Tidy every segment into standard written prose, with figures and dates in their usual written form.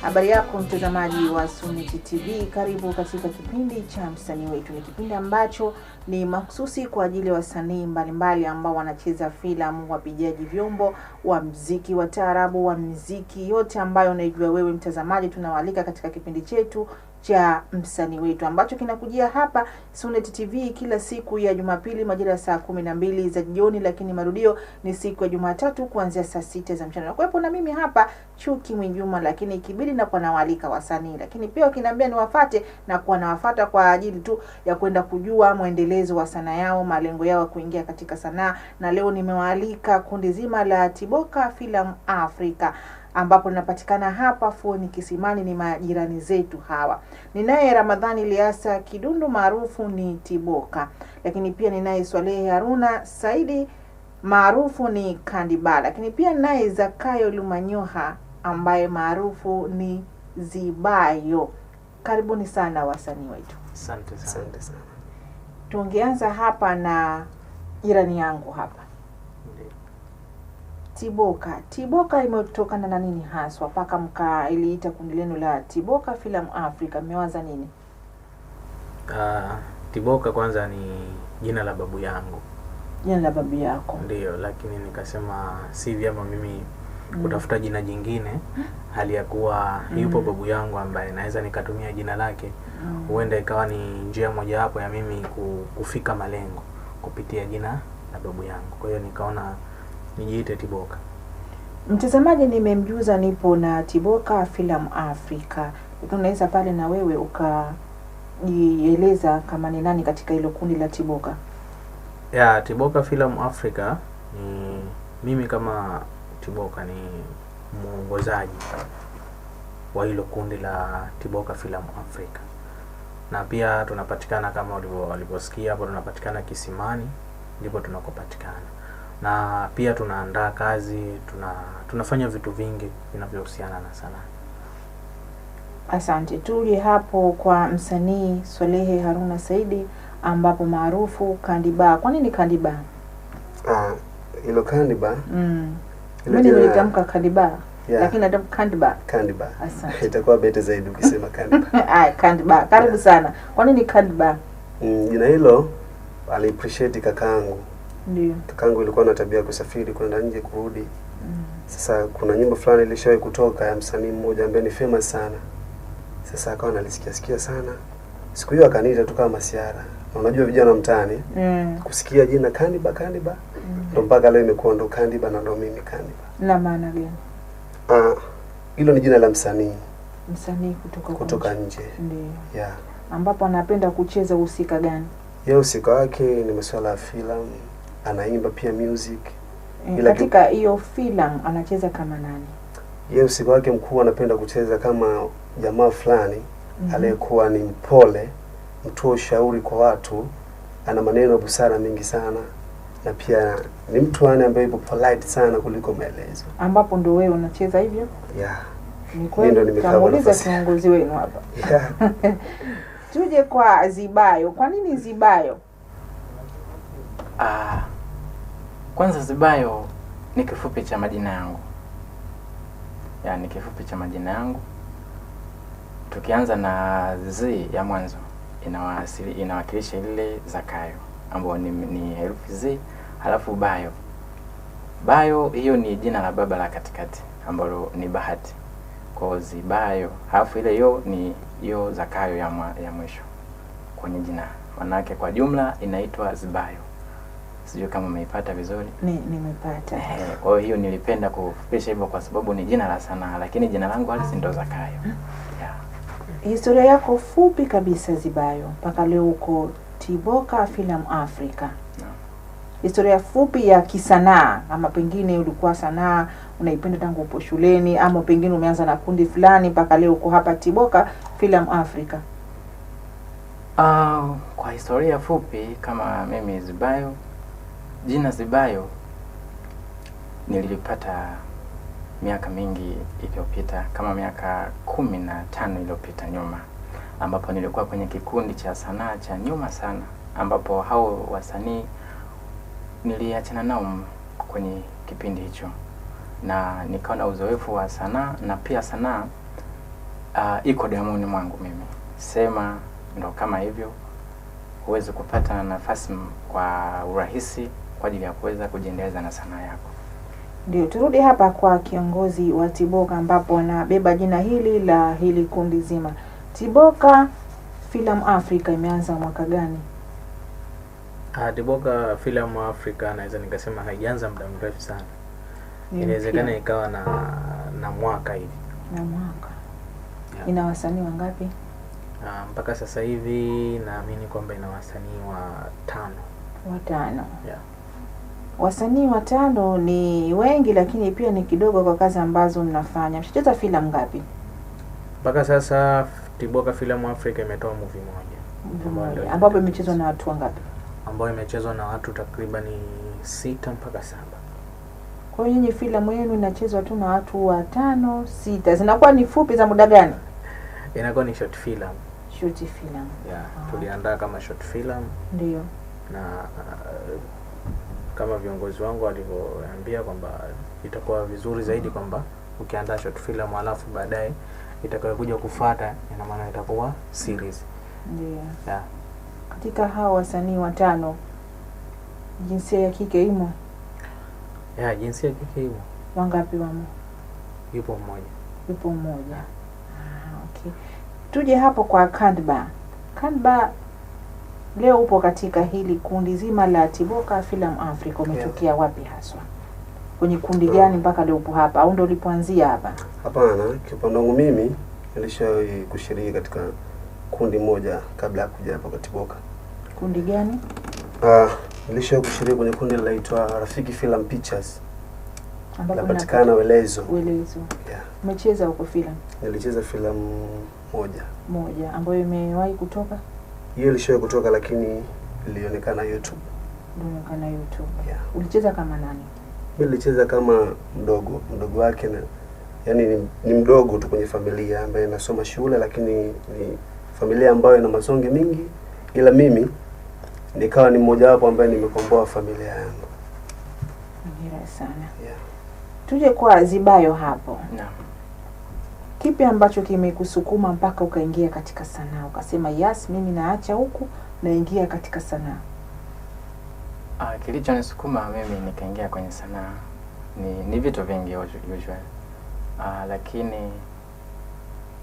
Habari yako mtazamaji wa Sunet TV, karibu katika kipindi cha msanii wetu. Ni kipindi ambacho ni mahususi kwa ajili ya wasanii mbalimbali ambao wanacheza filamu, wapigaji vyombo, wa muziki wa taarabu, wa muziki yote ambayo unaijua wewe mtazamaji. Tunawaalika katika kipindi chetu cha msanii wetu ambacho kinakujia hapa Sunet TV kila siku ya Jumapili majira ya saa 12 za jioni, lakini marudio ni siku ya Jumatatu kuanzia saa 6 za mchana. Kwa hiyo na mimi hapa Chuki Mwinjuma, lakini ikibidi na kwa nawalika wasanii, lakini pia ukiniambia niwafate na kwa nawafuata kwa ajili tu ya kwenda kujua muendelezo wa sanaa yao, malengo yao kuingia katika sanaa. Na leo nimewaalika kundi zima la Tiboka Film Africa ambapo linapatikana hapa Fuoni Kisimani, ni majirani zetu hawa. Ninaye Ramadhani Liasa Kidundu maarufu ni Tiboka, lakini pia ninaye Swalehe Haruna Saidi maarufu ni Kandiba, lakini pia ninaye Zakayo Lumanyoha ambaye maarufu ni Zibayo. Karibuni sana wasanii wetu. Asante sana. Tungeanza hapa na jirani yangu hapa. Tiboka imetokana na nini haswa paka mkailiita kundi lenu la Tiboka Film Africa? Mmewaza nini? Tiboka kwanza ni jina la babu yangu. Jina la babu yako? Ndio, lakini nikasema si vyema mimi kutafuta jina jingine hali ya kuwa yupo babu yangu ambaye naweza nikatumia jina lake. Huenda ikawa ni njia moja hapo ya mimi kufika malengo kupitia jina la babu yangu. Kwa hiyo nikaona nijiite Tiboka. Mtazamaji, nimemjuza nipo na Tiboka Film Africa. Unaweza pale na wewe ukanieleza kama ni nani katika hilo kundi la Tiboka? Tiboka Film Africa ni mimi kama Tiboka ni mwongozaji wa hilo kundi la Tiboka Film Africa. Na pia tunapatikana kama walivyosikia hapo, tunapatikana Kisimani, ndipo tunakopatikana. Na pia tunaandaa kazi, tunafanya vitu vingi vinavyohusiana na sanaa. Asante. Tuje hapo kwa msanii Swalehe Haruna Saidi ambapo maarufu Kandiba. Kwa nini Kandiba? Hilo Kandiba. Mimi nilitamka Kandiba, lakini natamka Kandiba. Kandiba. Asante. Itakuwa bete zaidi ukisema Kandiba. Kandiba. Karibu sana. Kwa nini Kandiba? Jina hilo ali appreciate kakaangu. Ndio. Kakaangu ilikuwa na tabia kusafiri kwenda nje kurudi. Sasa kuna nyimbo fulani ilishawahi kutoka ya msanii mmoja ambaye ni famous sana. Sasa akawa analisikia sana. Siku hiyo akaniita tu kama masiara. Na unajua vijana mtaani kusikia jina Kandiba ndio mpaka leo imekuwa ndo Kandiba na ndo mimi Kandiba. Na maana gani? Hilo ni jina la msanii. Msanii kutoka nje. Ndio. Ambapo anapenda kucheza uhusika gani? Yeye uhusika wake ni masuala ya filamu, anaimba pia music. Katika hiyo filamu anacheza kama nani? Yeye uhusika wake mkuu anapenda kucheza kama jamaa fulani aliyekuwa ni mpole, mtoa ushauri kwa watu, ana maneno ya busara mengi sana, na pia ni mtu ambaye yupo polite sana kuliko maelezo. Ambapo ndo wewe unacheza hivyo? Ni kweli. Ndio nimekamaliza kiongozi wenu hapa. Tuje kwa Zibayo. Kwa nini Zibayo? Kwanza Zibayo ni kifupi cha majina yangu. Ni kifupi cha majina yangu. Tukianza na Z ya mwanzo inawakilisha ile Zakayo ambayo ni herufi Z, halafu Bayo. Bayo hiyo ni jina la baba la katikati ambalo ni Bahati. Kwa Zibayo, halafu ile ni Zakayo ya mwisho kwenye jina. Manake kwa jumla inaitwa Zibayo. Sijui kama umeipata vizuri. Nimepata. Kwa hiyo nilipenda kufupisha hivyo kwa sababu ni jina la sanaa, lakini jina langu halisi ndo Zakayo. Historia yako fupi kabisa Zibayo, mpaka leo uko Tiboka Film Africa. Historia fupi ya kisanaa, ama pengine ulikuwa sanaa unaipenda tangu upo shuleni, ama pengine umeanza na kundi fulani mpaka leo uko hapa Tiboka Film Africa. Kwa historia fupi kama mimi Zibayo, jina Zibayo nilipata miaka mingi iliyopita, kama miaka 15 iliyopita nyuma, ambapo nilikuwa kwenye kikundi cha sanaa cha nyuma sana, ambapo hao wasanii niliachana nao kwenye kipindi hicho, na nikaona uzoefu wa sanaa, na pia sanaa iko damuni mwangu mimi. Sema ndo kama hivyo, huwezi kupata nafasi kwa urahisi kwa ajili ya kuweza kujiendeleza na sanaa yako. Ndio, turudi hapa kwa kiongozi wa Tiboka ambapo anabeba jina hili la hili kundi zima. Tiboka Film Africa imeanza mwaka gani? Tiboka Film Africa naweza nikasema haijaanza muda mrefu sana. Ni Inawezekana mpya. ikawa na mwaka hivi. Na mwaka. Yeah. Ina wasanii wangapi? Mpaka sasa hivi naamini kwamba ina wasanii Watano. Yeah. Wasanii 5 ni wengi, lakini pia ni kidogo kwa kazi ambazo mnafanya. Mshacheza filamu ngapi? Mpaka sasa Tiboka Film Africa imetoa movie moja. Ambapo imechezwa na watu wangapi? Ambayo imechezwa na watu takriban 6 mpaka 7. Kwa hiyo nyinyi filamu yenu inachezwa tu na watu 5, 6. Zinakuwa ni fupi za muda gani? Inakuwa ni short film. Short film. Yeah, tuliandaa kama short film. Ndio. Na kama viongozi wangu walivyoambia kwamba itakuwa vizuri zaidi kwamba ukiandaa short film alafu baadaye itakayokuja kufuata ina maana itakuwa series. Ndio. Yeah. Katika hao wasanii 5 jinsia ya kike imo? Yeah, jinsia ya kike imo. Wangapi wamo? Yupo mmoja. Yupo mmoja. Okay. Tuje hapo kwa Kandba. Kandba, leo upo katika hili kundi zima la Tiboka Film Africa. Umetokea wapi haswa? Kwenye kundi gani mpaka leo upo hapa? Au ndio ulipoanzia hapa? Hapana, kiupande wangu mimi nilishawahi kushiriki katika kundi moja kabla ya kuja hapa kwa Tiboka. Kundi gani? Nilishawahi kushiriki kwenye kundi linaloitwa Rafiki Film Pictures. Ambapo Napatikana Welezo. Welezo. Yeah. Umecheza huko filamu? Nilicheza filamu moja ambayo imewahi kutoka? Hiyo ilishawahi kutoka lakini ilionekana YouTube. Ilionekana YouTube. Yeah. Ulicheza kama nani? Mimi nilicheza kama mdogo wake, na yani ni mdogo tu kwenye familia ambaye nasoma shule, lakini ni familia ambayo ina mazonge mingi, ila mimi nikawa ni mmoja wapo ambaye nimekomboa familia yangu. Hongera sana. Yeah. Tuje kwa Zibayo hapo. Naam. Kipi ambacho kimekusukuma mpaka ukaingia katika sanaa? Ukasema yes, mimi naacha huku naingia katika sanaa. Kilichonisukuma mimi nikaingia kwenye sanaa ni vitu vingi usually. Lakini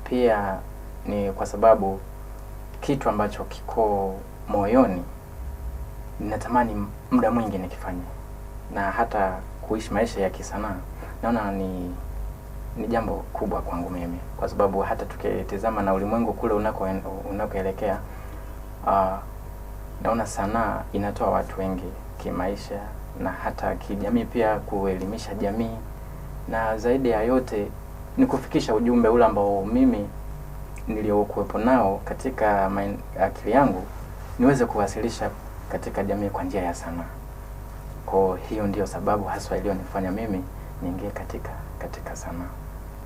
pia ni kwa sababu kitu ambacho kiko moyoni ninatamani muda mwingi nikifanye, na hata kuishi maisha ya kisanaa naona ni jambo kubwa kwangu mimi, kwa sababu hata tukitazama na ulimwengu kule unakoelekea, naona sanaa inatoa watu wengi kimaisha na hata kijamii, pia kuelimisha jamii, na zaidi ya yote ni kufikisha ujumbe ule ambao mimi niliokuwepo nao katika akili yangu niweze kuwasilisha katika jamii kwa njia ya sanaa. Kwa hiyo ndio sababu haswa iliyonifanya mimi niingie katika sanaa.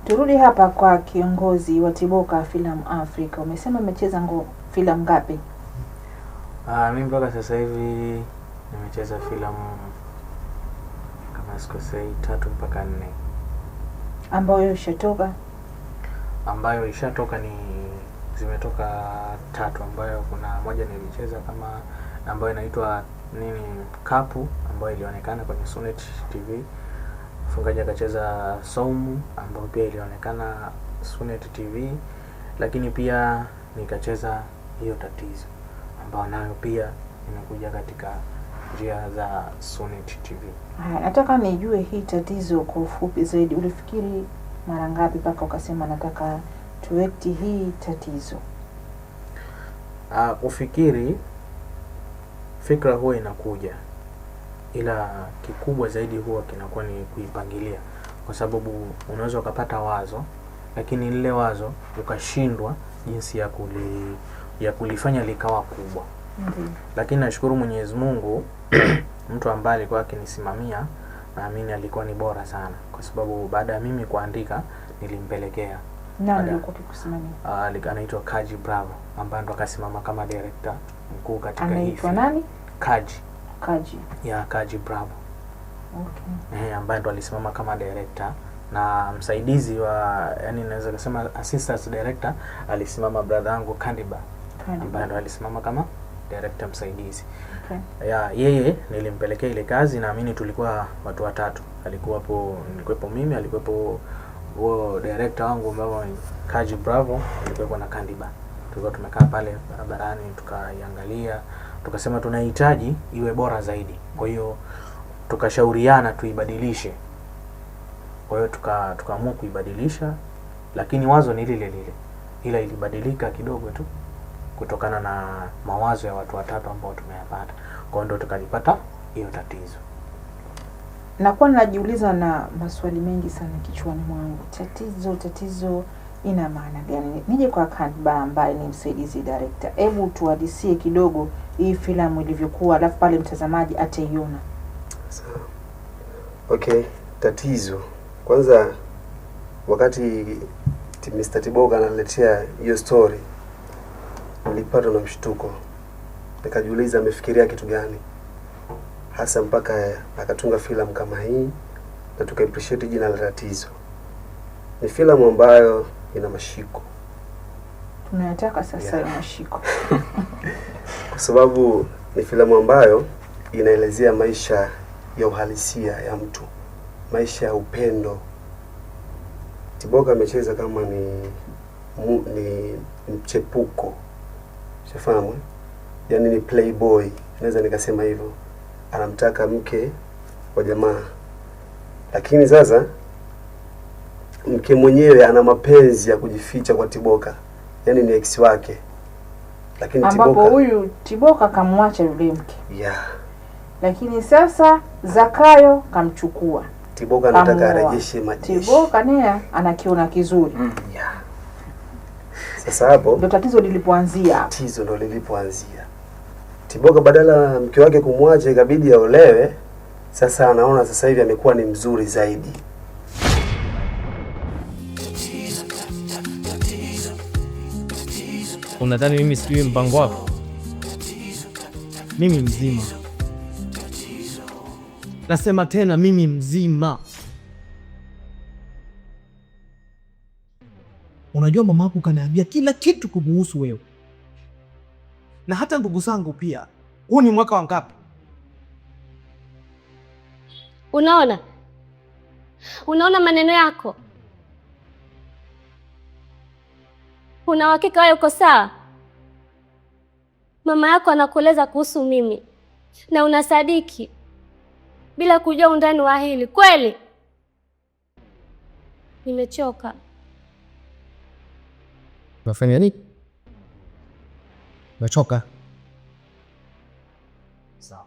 Turudi hapa kwa kiongozi wa Tiboka Film Africa. Umesema umecheza filamu ngapi? Mimi mpaka sasa hivi nimecheza filamu kama sikosei 3 mpaka 4. Ambayo ishatoka? Ambayo ishatoka zimetoka 3, ambayo kuna moja nilicheza kama ambayo inaitwa Kapu, ambayo ilionekana kwenye Sunet TV. Mfungaji akacheza Saumu, ambayo pia ilionekana Sunet TV, lakini pia nikacheza hiyo Tatizo, ambayo nayo pia imekuja katika njia za Sunet TV. Nataka nijue hii Tatizo kwa ufupi zaidi. Ulifikiri mara ngapi mpaka ukasema nataka tuwekti hii Tatizo? Kufikiri, fikra huwa inakuja, ila kikubwa zaidi huwa kinakuwa ni kuipangilia, kwa sababu unaweza ukapata wazo lakini lile wazo ukashindwa jinsi ya kulifanya likawa kubwa. Lakini nashukuru Mwenyezi Mungu mtu ambaye alikuwa akinisimamia, naamini alikuwa ni bora sana, kwa sababu baada ya mimi kuandika nilimpelekea. Nani alikuwa akikusimamia? Anaitwa Kaji Bravo, ambaye ndo akasimama kama director mkuu katika hii. Anaitwa nani? Kaji. Kaji. Ya Kaji Bravo. Okay. Ambaye ndo alisimama kama director na msaidizi wa, yani naweza kusema assistant director alisimama brother yangu Kandiba, ambaye ndo alisimama kama director msaidizi. Okay. Ya yeye nilimpelekea ile kazi, naamini tulikuwa watu watatu. Nilikuwepo mimi, alikuwepo huo director wangu ambao ni Kaji Bravo, alikuwepo na Kandiba. Tulikuwa tumekaa pale barabarani tukaiangalia, tukasema tunahitaji iwe bora zaidi. Kwa hiyo tukashauriana tuibadilishe. Kwa hiyo tukaamua kuibadilisha, lakini wazo ni lile lile. Ila ilibadilika kidogo tu kutokana na mawazo ya watu watatu ambao tumeyapata. Kwa hiyo ndo tukalipata hiyo tatizo. Nakuwa najiuliza na maswali mengi sana kichwani mwangu. Tatizo ina maana gani? Nije kwa Kandiba ambaye ni msaidizi director. Hebu tuhadisie kidogo hii filamu ilivyokuwa, alafu pale mtazamaji ataiona. Sawa. Okay, tatizo. Kwanza wakati Mr. Tiboka analetea hiyo story, nilipatwa na mshtuko. Nikajiuliza amefikiria kitu gani hasa mpaka akatunga filamu kama hii na tuka appreciate jina la Tatizo. Ni filamu ambayo ina mashiko. Tunayataka sasa ya mashiko. Kwa sababu ni filamu ambayo inaelezea maisha ya uhalisia ya mtu, maisha ya upendo. Tiboka amecheza kama ni mchepuko. Shafahamu? Yaani ni playboy, naweza nikasema hivyo. Anamtaka mke wa jamaa. Lakini sasa mke mwenyewe ana mapenzi ya kujificha kwa Tiboka. Yaani ni ex wake. Lakini ambapo huyu Tiboka kamwacha yule mke. Yeah. Lakini sasa Zakayo kamchukua. Tiboka anataka arejeshe majeshi. Tiboka naye anakiona kizuri. Yeah. Sasa hapo ndio tatizo lilipoanzia. Tatizo ndio lilipoanzia. Tiboka badala mke wake kumwacha ikabidi aolewe, sasa anaona sasa hivi amekuwa ni mzuri zaidi. Unadhani mimi sijui mpango wako? Mimi mzima. Nasema tena mimi mzima. Unajua mama yako kaniambia kila kitu kuhusu wewe. Na hata ndugu zangu pia. Huu ni mwaka wa ngapi? Unaona maneno yako? Una uhakika wewe uko sawa? Mama yako anakueleza kuhusu mimi na unasadiki bila kujua undani wa hili kweli? Nimechoka. Unafanya nini? Umechoka? Sawa.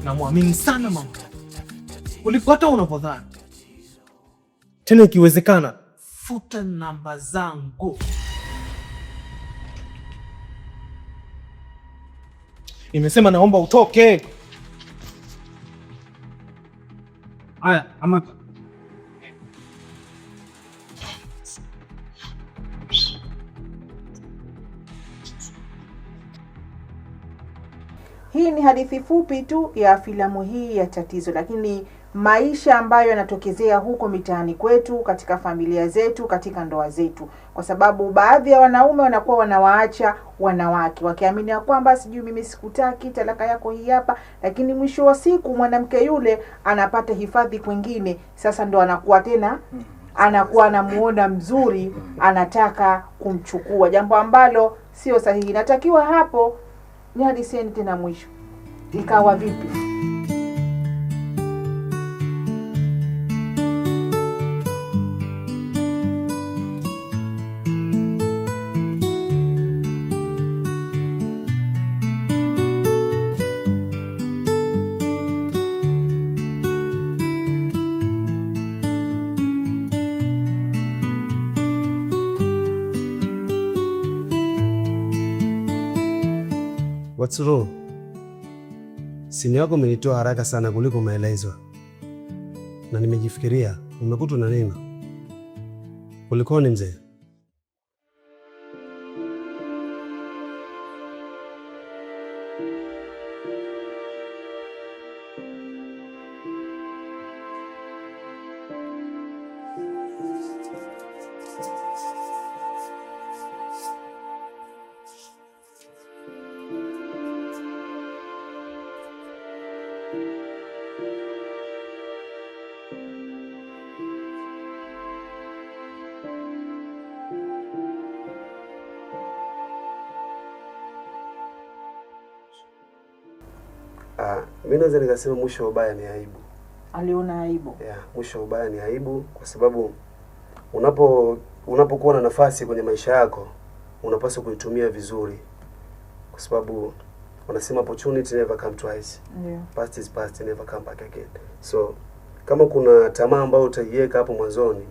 Namwamini sana mama kuliko hata unavyodhani. Tena ikiwezekana futa namba zangu. Nimesema naomba utoke. Aya, ama hii ni hadithi fupi tu ya filamu hii ya Tatizo, lakini maisha ambayo yanatokezea huko mitaani kwetu, katika familia zetu, katika ndoa zetu. Kwa sababu baadhi ya wanaume wanakuwa wanawaacha wanawake wakiamini ya kwamba sijui mimi sikutaki, talaka yako hii hapa, lakini mwisho wa siku mwanamke yule anapata hifadhi kwingine. Sasa ndo anakuwa tena anakuwa anamuona mzuri, anataka kumchukua, jambo ambalo sio sahihi. Natakiwa hapo ni hadi seni tena mwisho. Ikawa vipi? What's wrong? Simu yako umenitoa haraka sana kuliko maelezo. Na nimejifikiria, umekutwa na nini? Kulikoni mzee? Mimi naweza nikasema mwisho wa ubaya ni aibu. Aliona aibu. Yeah, mwisho wa ubaya ni aibu kwa sababu unapokuwa na nafasi kwenye maisha yako unapaswa kuitumia vizuri. Kwa sababu wanasema opportunity never come twice. Yeah. Past is past, never come back again. So kama kuna tamaa ambayo utaiweka hapo mwanzoni,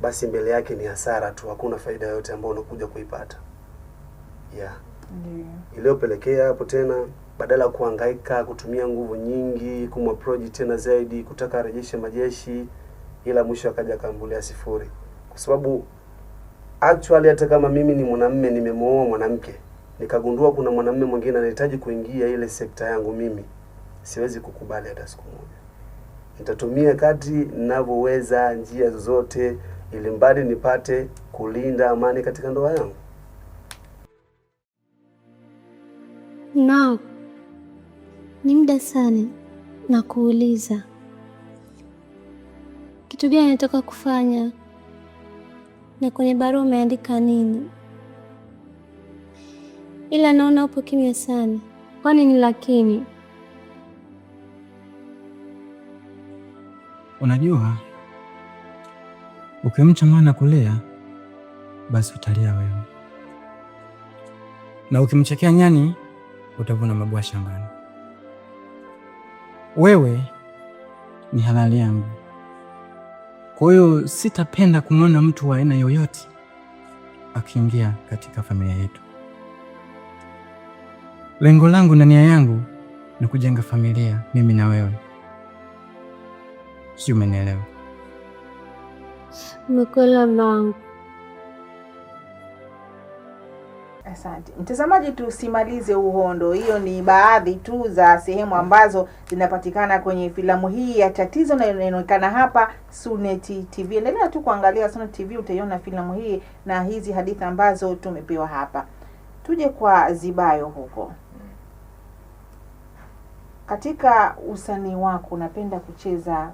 basi mbele yake ni hasara tu, hakuna faida yote ambayo unakuja kuipata. Yeah. Ndio. Iliyopelekea hapo tena badala ya kuhangaika, kutumia nguvu nyingi, kumapproach tena zaidi, kutaka arejeshe majeshi, ila mwisho akaja kaambulia sifuri. Kwa sababu actually hata kama mimi ni mwanamume nimemuoa mwanamke, nikagundua kuna mwanamume mwingine anahitaji kuingia ile sekta yangu, mimi siwezi kukubali hata siku moja. Nitatumia kadri ninavyoweza njia zozote ili mbali nipate kulinda amani katika ndoa yangu. No. Ni muda sana na kuuliza kitu gani nataka kufanya na kwenye barua umeandika nini, ila naona upo kimya sana. Kwani ni lakini? Unajua, ukimcha mwana kulea, basi utalia wewe, na ukimchekea nyani utavuna mabua shambani. Wewe ni halali yangu, kwa hiyo sitapenda kumwona mtu wa aina yoyote akiingia katika familia yetu. Lengo langu na nia yangu ni kujenga familia, mimi na wewe. Si umenielewa? Umekuelewa mume wangu. Asante. Mtazamaji, tusimalize uhondo. Hiyo ni baadhi tu za sehemu ambazo zinapatikana kwenye filamu hii ya Tatizo na inaonekana hapa Sunet TV. Endelea tu kuangalia Sunet TV, utaiona filamu hii na hizi hadithi ambazo tumepewa hapa. Tuje kwa Zibayo huko. Katika usanii wako unapenda kucheza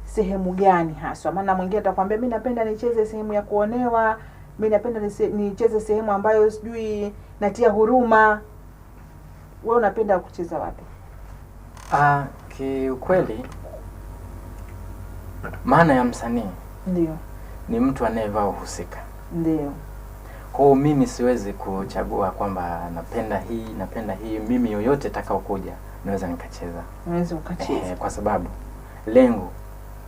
sehemu gani haswa? Maana mwingine atakwambia mimi napenda nicheze sehemu ya kuonewa, mimi napenda nicheze sehemu ambayo sijui natia huruma. Wewe unapenda kucheza wapi? Kiukweli maana ya msanii Ndio. ni mtu anayevaa uhusika. Ndio. Kwa hiyo mimi siwezi kuchagua kwamba napenda hii. Mimi yoyote atakao kuja naweza nikacheza. Unaweza ukacheza. Kwa sababu lengo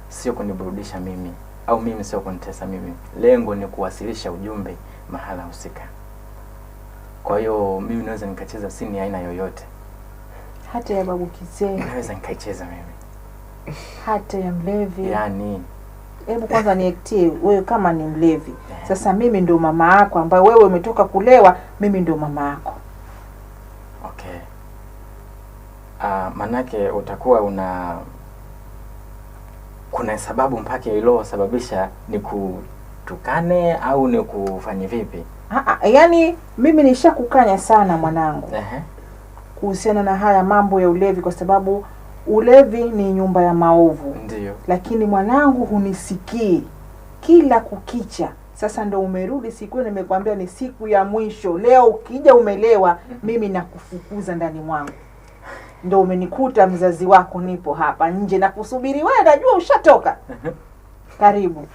sio kuniburudisha mimi au mimi sio kunitesa mimi. Lengo ni kuwasilisha ujumbe mahala husika. Kwa hiyo mimi naweza nikacheza sini ya aina yoyote. Hata ya babu kizee naweza nikaicheza mimi. Hata ya mlevi. Yaani hebu kwanza niektie wewe kama ni mlevi. Sasa mimi ndo mama yako ambaye wewe umetoka kulewa, mimi ndo mama yako. Okay. Manake utakuwa kuna sababu mpaka ilo sababisha ni kutukane au ni kufanya vipi? Yaani mimi nishakukanya sana mwanangu. Ehe. Kuhusiana na haya mambo ya ulevi, kwa sababu ulevi ni nyumba ya maovu. Ndio. Lakini mwanangu hunisikii kila kukicha. Sasa ndo umerudi siku nimekwambia ni siku ya mwisho. Leo ukija umelewa, mimi nakufukuza ndani mwangu. Ndo umenikuta mzazi wako nipo hapa nje na kusubiri wewe, najua ushatoka. Karibu.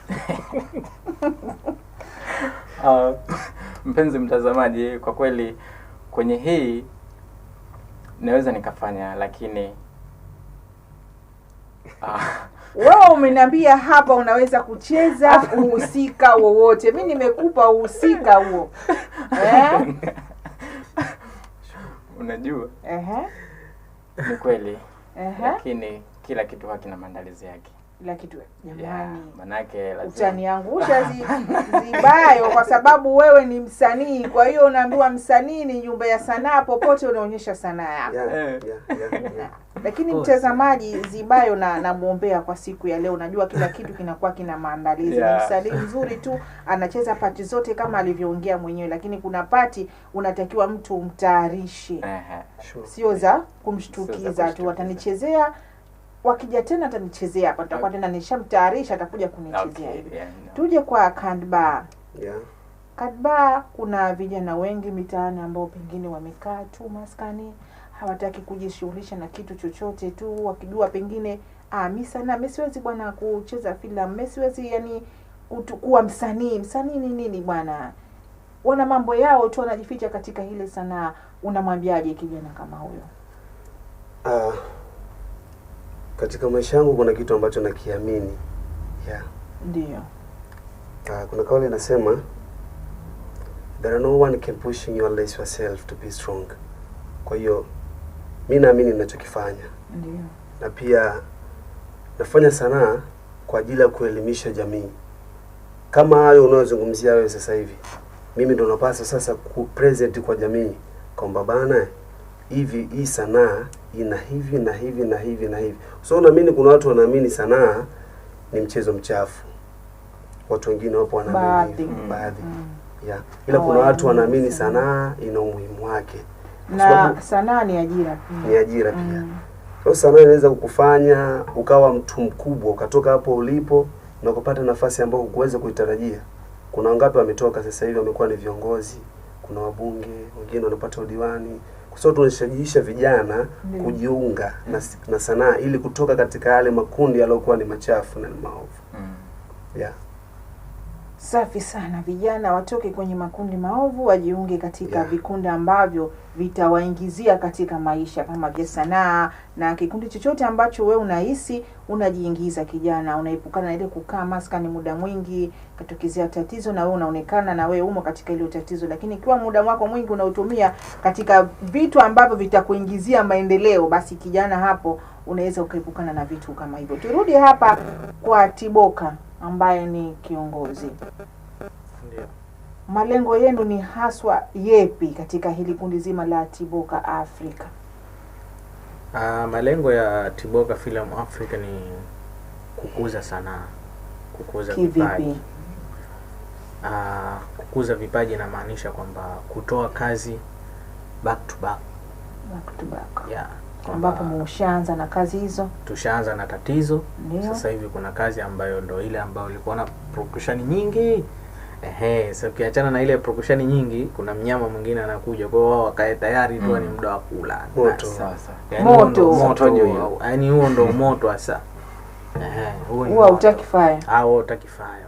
Mpenzi mtazamaji, kwa kweli kwenye hii naweza nikafanya, lakini wewe umeniambia hapa unaweza kucheza uhusika wowote. Mimi nimekupa uhusika huo. Unajua? Ehe. Ni kweli. Ehe. Lakini kila kitu hakina maandalizi yake. Kila kitu jamani. Yeah, manake lazima utaniangusha Zibayo kwa sababu wewe ni msanii. Kwa hiyo unaambiwa msanii ni nyumba ya sanaa, popote unaonyesha sanaa yako. Yeah. Lakini mtazamaji, Zibayo namuombea kwa siku ya leo. Najua kila kitu kinakuwa kina maandalizi. Ni msanii mzuri tu, anacheza pati zote kama alivyoongea mwenyewe, lakini kuna pati unatakiwa mtu umtayarishe. Sio za kumshtukiza tu, watanichezea wakija tena atanichezea hapa, tutakuwa tena nishamtayarisha atakuja kunichezea hivi. Tuje kwa Kadba. Kadba, kuna vijana wengi mitaani ambao pengine wamekaa tu maskani, hawataki kujishughulisha na kitu chochote tu, wakijua pengine mimi siwezi bwana kucheza filamu, mimi siwezi yani kuwa msanii ni nini bwana. Wana mambo yao tu, wanajificha katika ile sanaa. Unamwambiaje kijana kama huyo? Katika maisha yangu kuna kitu ambacho nakiamini. Ndio. Kuna kauli inasema there no one can push you unless yourself to be strong. Kwa hiyo mimi naamini ninachokifanya. Ndio. Na pia nafanya sanaa kwa ajili ya kuelimisha jamii. Kama hayo unayozungumzia wewe sasa hivi, mimi ndo napaswa sasa kupresent kwa jamii kwamba bana hivi hii sanaa ina hivi na hivi na hivi na hivi. So naamini kuna watu wanaamini sanaa ni mchezo mchafu. Watu wengine wapo wanaamini baadhi. Ila kuna watu wanaamini sanaa ina umuhimu wake. Na sanaa ni ajira pia. Ni ajira pia. So sanaa inaweza kukufanya ukawa mtu mkubwa, ukatoka hapo ulipo na kupata nafasi ambayo hukuweza kuitarajia. Kuna wangapi wametoka sasa hivi wamekuwa ni viongozi, kuna wabunge, wengine wanapata udiwani. Kwa sababu tunashajiisha vijana kujiunga na sanaa ili kutoka katika yale makundi yaliokuwa ni machafu na maovu. Safi sana, vijana watoke kwenye makundi maovu wajiunge katika vikundi ambavyo vitawaingizia katika maisha kama vya sanaa, na kikundi chochote ambacho wewe unahisi unajiingiza kijana, unaepukana na ile kukaa maskani muda mwingi, katokezea tatizo na wewe unaonekana na wewe umo katika ile tatizo. Lakini ikiwa muda wako mwingi unautumia katika vitu ambavyo vitakuingizia maendeleo, basi kijana hapo unaweza ukaepukana na vitu kama hivyo. Turudi hapa kwa Tiboka ambaye ni kiongozi. Ndio. Malengo yenu ni haswa yepi katika hili kundi zima la Tiboka Africa? Malengo ya Tiboka Film Africa ni kukuza sanaa, kukuza vipaji. Kukuza vipaji inamaanisha kwamba kutoa kazi back to back. Ambapo mshaanza na kazi hizo? Tushaanza na tatizo. Ndio. Sasa hivi kuna kazi ambayo ndo ile ambayo ilikuwa na production nyingi. Sasa ukiachana na ile production nyingi, kuna mnyama mwingine anakuja, kwa hiyo wao wakae tayari tu ni muda wa kula. Moto. Sasa. Moto. Yaani huo ndo moto hasa. Huwa utaki fire. Utaki fire.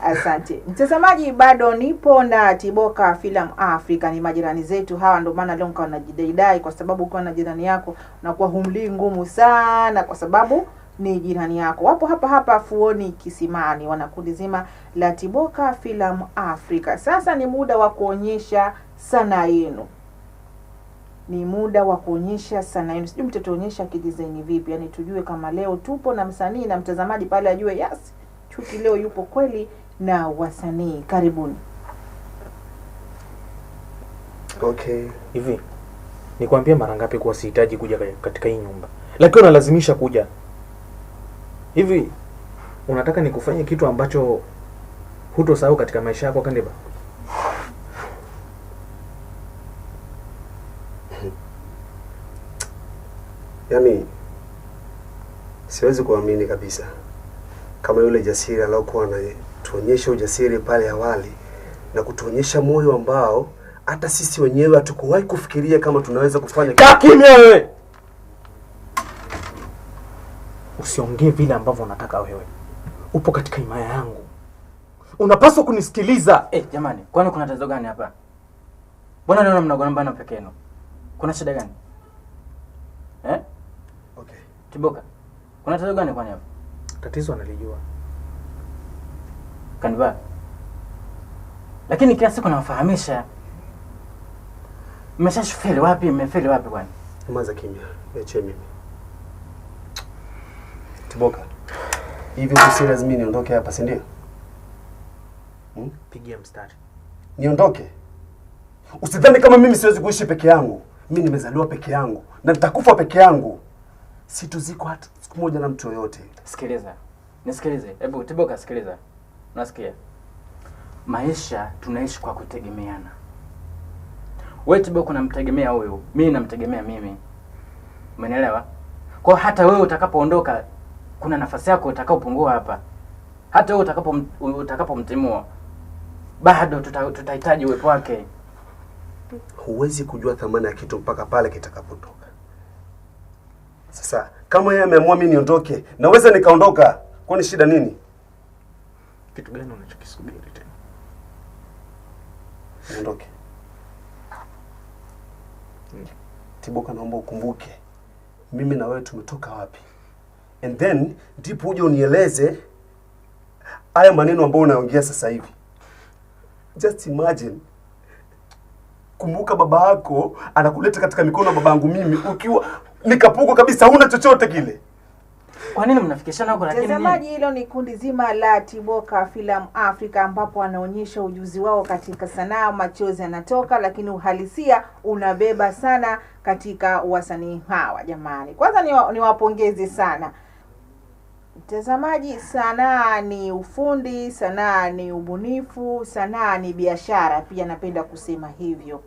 Asante. Mtazamaji, bado nipo na Tiboka Film Africa, ni majirani zetu hawa, ndio maana leo nikawa najidaidai, kwa sababu ukiwa na jirani yako unakuwa humlii ngumu sana, kwa sababu ni jirani yako. Wapo hapa Fuoni Kisimani, wanakundi zima la Tiboka Film Africa. Sasa ni muda wa kuonyesha sanaa yenu. Ni muda wa kuonyesha sanaa yenu. Sijui mtatuonyesha kidesign vipi, yani tujue kama leo tupo na msanii na mtazamaji pale ajue yes, Chuki leo yupo kweli na wasanii. Karibuni. Okay. Hivi nikwambie mara ngapi kuwa sihitaji kuja katika hii nyumba, lakini unalazimisha kuja. Hivi unataka nikufanye kitu ambacho hutosahau katika maisha yako Kandiba? Yaani siwezi kuamini kabisa kama yule jasiri aliokuwa anatuonyesha ujasiri pale awali na kutuonyesha moyo ambao hata sisi wenyewe hatukuwahi kufikiria kama tunaweza kufanya. Kaa kimya wewe. Usiongee vile ambavyo unataka wewe. Upo katika himaya yangu. Unapaswa kunisikiliza. Jamani, kwani kuna tatizo gani hapa? Mbona naona mnagombana peke yenu? Kuna shida gani? Okay. Tiboka, kuna tatizo gani kwani hapa? Tatizo analijua Kandiba. Lakini kila siku nawafahamisha. Mmeshafeli wapi? Mmefeli wapi kwani? Maza kimya. Niachie mimi. Tiboka. Hivi uko serious mimi niondoke hapa, si ndio? Pigia mstari. Niondoke? Usidhani kama mimi siwezi kuishi peke yangu. Mimi nimezaliwa peke yangu na nitakufa peke yangu. Situziko hata siku moja na mtu yoyote. Sikiliza. Nisikilize. Hebu Tiboka, sikiliza. Unasikia? Maisha tunaishi kwa kutegemeana. Wewe Tiboka unamtegemea huyu, mimi namtegemea mimi. Umeelewa? Kwa hata wewe utakapoondoka kuna nafasi yako utakaopungua hapa. Hata wewe utakapomtimua bado tutahitaji uwepo wake. Huwezi kujua thamani ya kitu mpaka pale kitakapotoka. Sasa kama yeye ameamua mimi niondoke, naweza nikaondoka. Kwani shida nini? Kitu gani unachokisubiri tena? Niondoke. Tiboka, naomba ukumbuke mimi na wewe tumetoka wapi. And then ndipo uje unieleze haya maneno ambayo unaongea sasa hivi. Just imagine. Kumbuka baba yako anakuleta katika mikono ya babangu mimi ukiwa nikapuko kabisa, huna chochote kile. Kwa nini mnafikishana huko lakini mtazamaji, hilo ni kundi zima la Tiboka Filamu Africa ambapo wanaonyesha ujuzi wao katika sanaa. Machozi yanatoka lakini uhalisia unabeba sana katika wasanii hawa. Jamani, kwanza niwapongeze sana. Mtazamaji, sanaa ni ufundi, sanaa ni ubunifu, sanaa ni biashara pia, napenda kusema hivyo.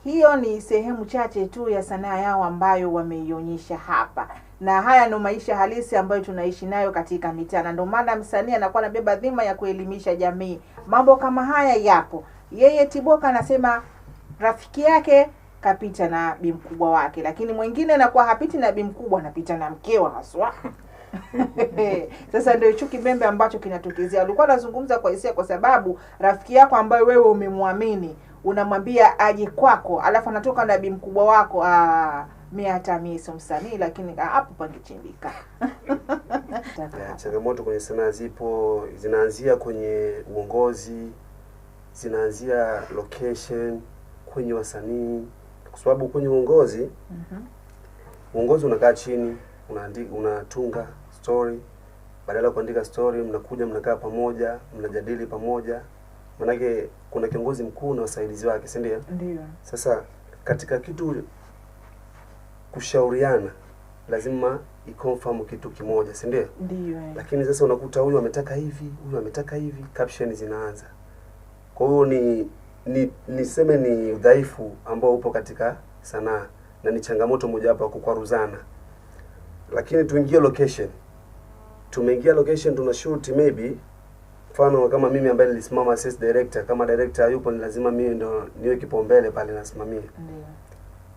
Hiyo ni sehemu chache tu ya sanaa yao ambayo wameionyesha hapa. Na haya ndio maisha halisi ambayo tunaishi nayo katika mitaa. Na ndio maana msanii anakuwa anabeba dhima ya kuelimisha jamii. Mambo kama haya yapo. Yeye Tiboka anasema rafiki yake kapita na bi mkubwa wake, lakini mwingine anakuwa hapiti na bi mkubwa, anapita na mkeo haswa. Sasa ndio hicho kibembe ambacho kinatokezea. Alikuwa anazungumza kwa hisia kwa sababu rafiki yako ambaye wewe umemwamini unamwambia aje kwako, alafu anatoka na bi mkubwa wako. Mimi hata mimi sio msanii, lakini hapo pangechimbika. Changamoto kwenye sanaa zipo, zinaanzia kwenye uongozi, zinaanzia location, kwenye wasanii, kwa sababu kwenye uongozi uongozi unakaa chini, unaandika, unatunga story, badala ya kuandika story mnakuja mnakaa pamoja, mnajadili pamoja. Manake kuna kiongozi mkuu na wasaidizi wake, si ndio? Ndio. Sasa katika kitu kushauriana lazima iconfirm kitu kimoja, si ndio? Ndio. Lakini sasa unakuta huyu ametaka hivi, huyu ametaka hivi, caption zinaanza. Kwa hiyo niseme ni udhaifu ambao upo katika sanaa na ni changamoto moja hapo kukwaruzana. Lakini tuingie location. Tumeingia location, tuna shoot maybe, mfano kama mimi ambaye nilisimama assist director, kama director yupo ni lazima mimi ndo niwe kipaumbele pale nasimamia. Ndio.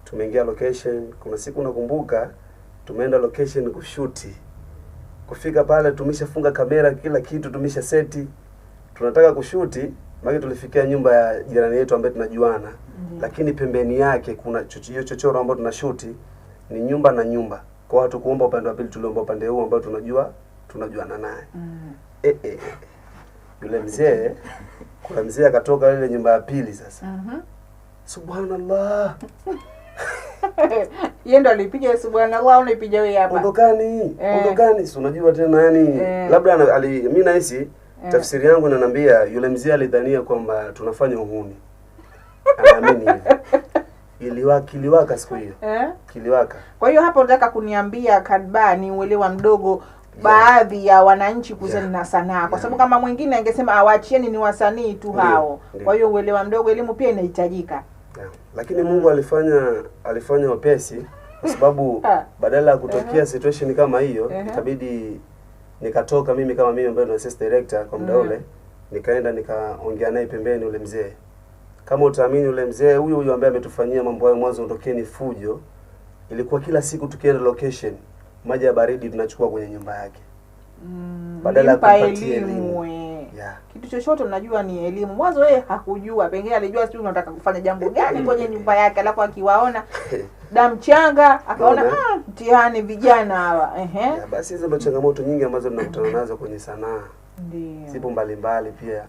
Tumeingia location, kuna siku nakumbuka tumeenda location kushuti. Kufika pale tumeshafunga kamera, kila kitu tumesha seti. Tunataka kushuti, maana tulifikia nyumba ya jirani yetu ambaye tunajuana. Lakini pembeni yake kuna chochoro ambao tunashuti ni nyumba na nyumba. Kwa watu kuomba upande wa pili, tuliomba upande huu ambao tunajuana naye. Yule mzee, kuna mzee akatoka ile nyumba ya pili sasa. Subhanallah. Yeye ndo alipiga subhanallah au unipiga wewe hapa? Ondokani, ondokani. Si unajua tena yani labda mimi nahisi tafsiri yangu inaniambia yule mzee alidhania kwamba tunafanya uhuni. Anaamini hivyo. Kiliwaka siku hiyo. Kiliwaka. Kwa hiyo hapa unataka kuniambia Kadba ni uelewa mdogo baadhi ya wananchi kuhusiana na sanaa, kwa sababu kama mwingine angesema awaachieni ni wasanii tu hao. Kwa hiyo uelewa mdogo, elimu pia inahitajika. Lakini Mungu alifanya wepesi, kwa sababu badala ya kutokea situation kama hiyo ikabidi nikatoka mimi kama mimi ambaye ni assistant director kwa muda ule, nikaenda nikaongea naye pembeni ule mzee. Kama utaamini ule mzee huyo ambaye ametufanyia mambo hayo mwanzo ondokeni fujo, ilikuwa kila siku tukienda location maji ya baridi tunachukua kwenye nyumba yake. Badala ya kupatia elimu. Kitu chochote unajua ni elimu. Mwanzo yeye hakujua, pengine alijua sio unataka kufanya jambo gani kwenye nyumba yake, alafu akiwaona damu changa akaona mtihani vijana hawa. Basi hizo changamoto nyingi ambazo tunakutana nazo kwenye sanaa. Ndio. Zipo mbalimbali pia.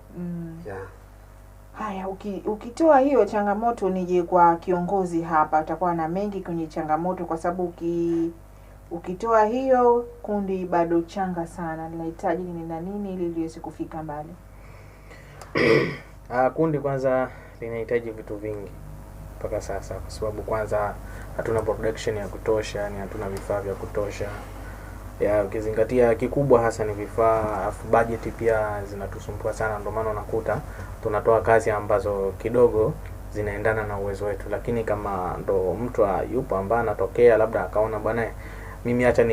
Haya, ukitoa hiyo changamoto, nije kwa kiongozi hapa, atakuwa na mengi kwenye changamoto, kwa sababu ukitoa hiyo kundi bado changa sana, linahitaji nini na nini ili liweze kufika mbali. Kundi kwanza linahitaji vitu vingi mpaka sasa, kwa sababu kwanza hatuna production ya kutosha, yani hatuna vifaa vya kutosha. Ukizingatia kikubwa hasa ni vifaa, afu budget pia zinatusumbua sana, ndio maana unakuta tunatoa kazi ambazo kidogo zinaendana na uwezo wetu. Lakini kama ndo mtu yupo ambaye anatokea labda akaona bwana mimi acha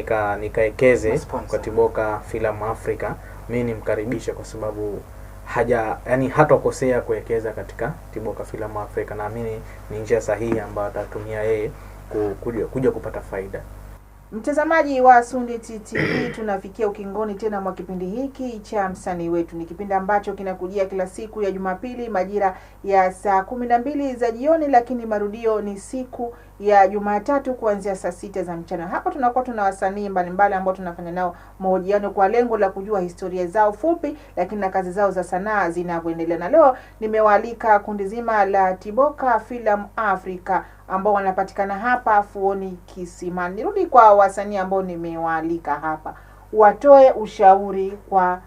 nikaekeze kwa Tiboka Film Africa, mimi nimkaribishe, kwa sababu yani hatokosea kuwekeza katika Tiboka Film Africa, na mimi ni njia sahihi ambayo atatumia yeye kuja kupata faida. Mtazamaji wa Sunday TV, tunafikia ukingoni tena mwa kipindi hiki cha Msanii Wetu. Ni kipindi ambacho kinakujia kila siku ya Jumapili majira ya saa 12 za jioni, lakini marudio ni siku ya Jumatatu kuanzia saa 6 za mchana. Hapa tunakuwa tuna wasanii mbalimbali ambao tunafanya nao mahojiano kwa lengo la kujua historia zao fupi, lakini na kazi zao za sanaa zinavyoendelea. Na leo nimewaalika kundi zima la Tiboka Film Africa ambao wanapatikana hapa Fuoni Kisimani. Nirudi kwa wasanii ambao nimewaalika hapa, watoe ushauri kwa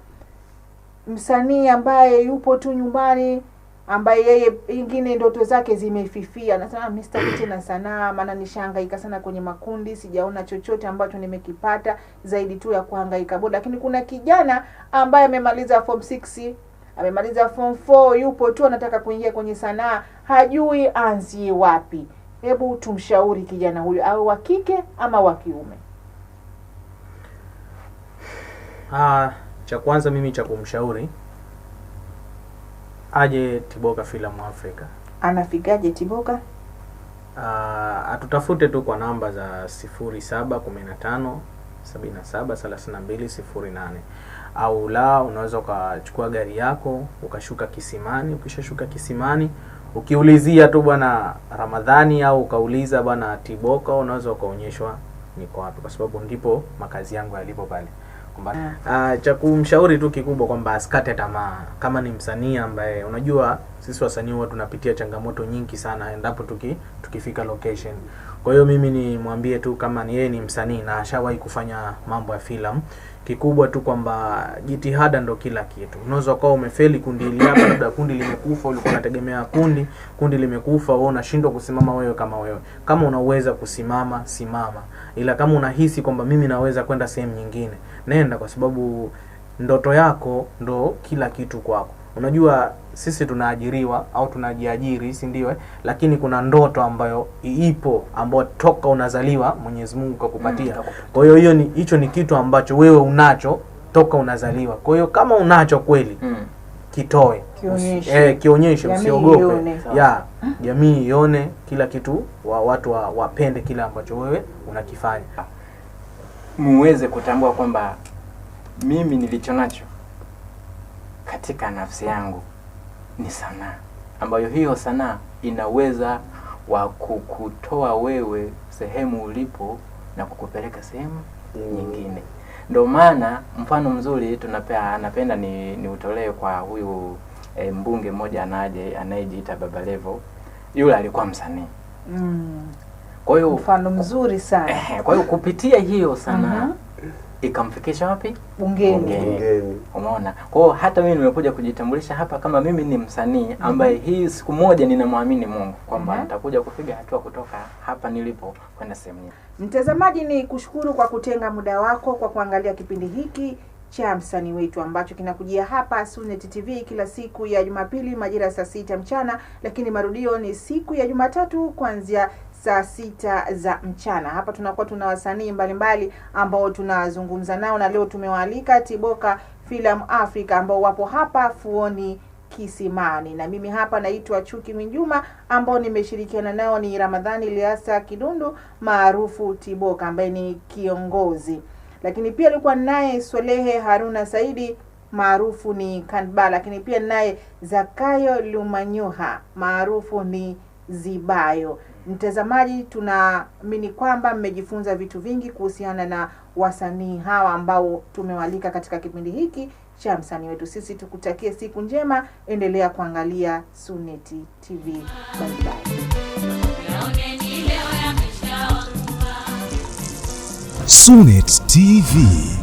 msanii ambaye yupo tu nyumbani, ambaye yeye ingine ndoto zake zimefifia, nasema Mr. tena sanaa, maana nishangaika sana kwenye makundi, sijaona chochote ambacho nimekipata zaidi tu ya kuhangaika bodi. Lakini kuna kijana ambaye amemaliza form 6, amemaliza form 4, yupo tu anataka kuingia kwenye sanaa, hajui anzie wapi. Hebu tumshauri kijana huyu, au wa kike ama wa kiume? Cha kwanza mimi cha kumshauri aje Tiboka Film Africa. Anafikaje Tiboka? Atutafute tu kwa namba za 0715 773208, au la unaweza ukachukua gari yako ukashuka Kisimani. Ukishashuka Kisimani ukiulizia tu bwana Ramadhani, au ukauliza bwana Tiboka, unaweza ukaonyeshwa niko wapi, kwa sababu ndipo makazi yangu yalipo pale. Cha kumshauri tu kikubwa kwamba asikate tamaa. Kama ni msanii ambaye unajua sisi wasanii huwa tunapitia changamoto nyingi sana endapo tukifika location. Kwa hiyo mimi ni mwambie tu kama ni yeye ni msanii na ashawahi kufanya mambo ya filamu, kikubwa tu kwamba jitihada ndo kila kitu. Unaweza kuwa umefeli kundi hili hapa, labda kundi limekufa, ulikuwa unategemea kundi limekufa, wewe unashindwa kusimama wewe kama wewe. Kama unaweza kusimama, simama. Ila kama unahisi kwamba mimi naweza kwenda sehemu nyingine, nenda, kwa sababu ndoto yako ndo kila kitu kwako. Unajua sisi tunaajiriwa au tunajiajiri, si ndio? Lakini kuna ndoto ambayo ipo, ambayo toka unazaliwa Mwenyezi Mungu kakupatia. Kwa hiyo hicho ni kitu ambacho wewe unacho toka unazaliwa. Kwa hiyo kama unacho kweli, kitoe, kionyeshe, usiogope. Jamii ione kila kitu, watu wapende kila ambacho wewe unakifanya. Muweze kutambua kwamba mimi nilicho nacho katika nafsi yangu ni sanaa, ambayo hiyo sanaa inaweza kukutoa wewe sehemu ulipo na kukupeleka sehemu nyingine. Ndio maana mfano mzuri anapenda ni utolee kwa huyu mbunge mmoja anayejiita Baba Levo. Yule alikuwa msanii. Kwa hiyo mfano mzuri sana. Kwa hiyo kupitia hiyo sanaa ikamfikisha wapi? Bungeni. Umeona? Kwa hiyo hata mimi nimekuja kujitambulisha hapa kama mimi ni msanii ambaye hii siku moja ninamwamini Mungu kwamba nitakuja kupiga hatua kutoka hapa nilipo kwenda sehemu nyingine. Mtazamaji, ni kushukuru kwa kutenga muda wako kwa kuangalia kipindi hiki cha Msanii Wetu ambacho kinakujia hapa Sunet TV kila siku ya Jumapili majira saa 6 mchana, lakini marudio ni siku ya Jumatatu kuanzia saa 6 za mchana. Hapa tunakuwa tuna wasanii mbalimbali ambao tunazungumza nao, na leo tumewaalika Tiboka Film Africa ambao wapo hapa Fuoni Kisimani, na mimi hapa naitwa Chuki Minjuma, ambao nimeshirikiana nao ni Ramadhani Eliasa Kidundu maarufu Tiboka ambaye ni kiongozi, lakini pia alikuwa naye Swalehe Haruna Saidi maarufu ni Kanba, lakini pia naye Zakayo Lumanyuha maarufu ni Zibayo. Mtazamaji, tunaamini kwamba mmejifunza vitu vingi kuhusiana na wasanii hawa ambao tumewalika katika kipindi hiki cha msanii wetu. Sisi tukutakie siku njema, endelea kuangalia Sunet TV. Bye bye. Sunet TV.